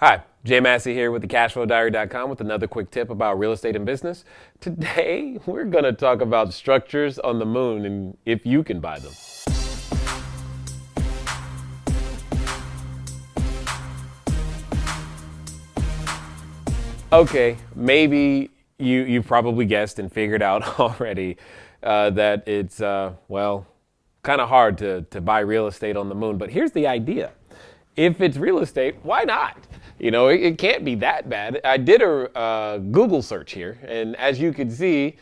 Hi, Jay Massey here with the CashFlowDiary.com with another quick tip about real estate and business. Today, we're going to talk about structures on the moon and if you can buy them. Okay, maybe you probably guessed and figured out already that it's, kind of hard to buy real estate on the moon. But here's the idea. If it's real estate, why not? It can't be that bad. I did a Google search here, and as you can see,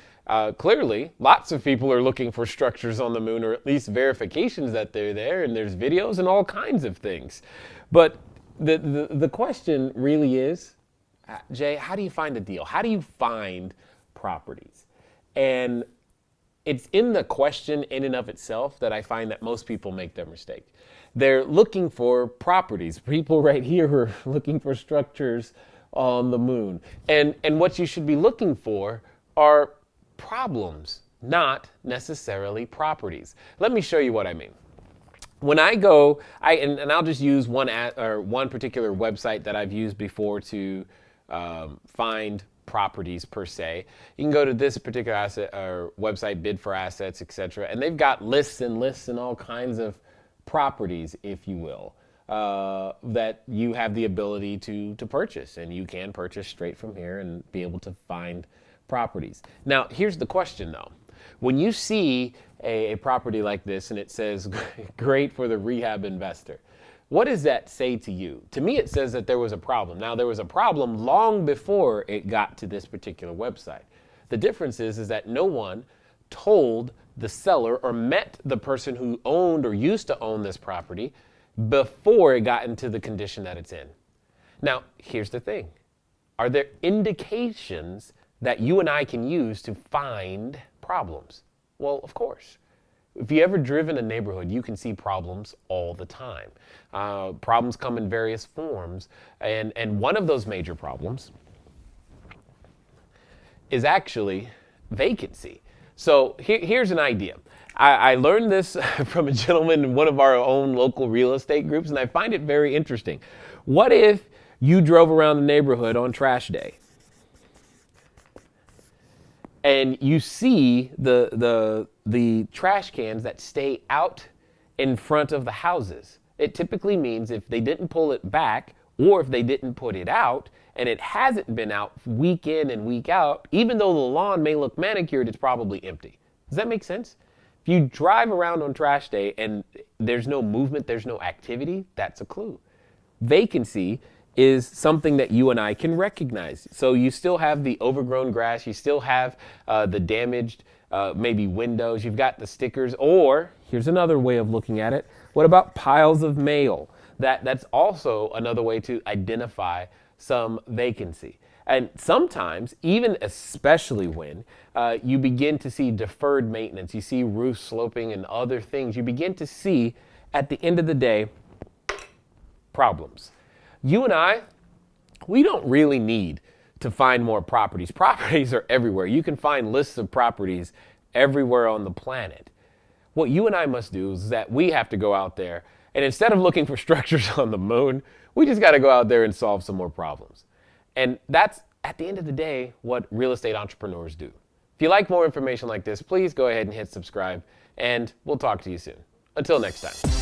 clearly, lots of people are looking for structures on the moon, or at least verifications that they're there, and there's videos and all kinds of things. But the question really is, Jay, how do you find a deal? How do you find properties? And it's in the question in and of itself that I find that most people make their mistake. They're looking for properties. People right here are looking for structures on the moon. And what you should be looking for are problems, not necessarily properties. Let me show you what I mean. When I go, and I'll just use one particular website that I've used before to find properties per se. You can go to this particular asset or website, Bid for Assets, etc., and they've got lists and lists and all kinds of properties, if you will, that you have the ability to purchase, and you can purchase straight from here and be able to find properties. Now, here's the question though. When you see a property like this and it says great for the rehab investor, what does that say to you? To me, it says that there was a problem. Now, there was a problem long before it got to this particular website. The difference is that no one told the seller or met the person who owned or used to own this property before it got into the condition that it's in. Now, here's the thing. Are there indications that you and I can use to find problems? Well, of course. If you ever driven a neighborhood, you can see problems all the time. Problems come in various forms, and one of those major problems is actually vacancy. So here's an idea. I learned this from a gentleman in one of our own local real estate groups, and I find it very interesting. What if you drove around the neighborhood on trash day and you see the trash cans that stay out in front of the houses? It typically means if they didn't pull it back, or if they didn't put it out and it hasn't been out week in and week out, even though the lawn may look manicured, it's probably empty. Does that make sense? If you drive around on trash day and there's no movement, there's no activity, that's a clue. Vacancy is something that you and I can recognize. So you still have the overgrown grass, you still have the damaged maybe windows, you've got the stickers, or here's another way of looking at it. What about piles of mail? That's also another way to identify some vacancy. And sometimes, even especially when you begin to see deferred maintenance, you see roofs sloping and other things, you begin to see, at the end of the day, problems. You and I, we don't really need to find more properties. Properties are everywhere. You can find lists of properties everywhere on the planet. What you and I must do is that we have to go out there, and instead of looking for structures on the moon, we just got to go out there and solve some more problems. And that's, at the end of the day, what real estate entrepreneurs do. If you like more information like this, please go ahead and hit subscribe, and we'll talk to you soon. Until next time.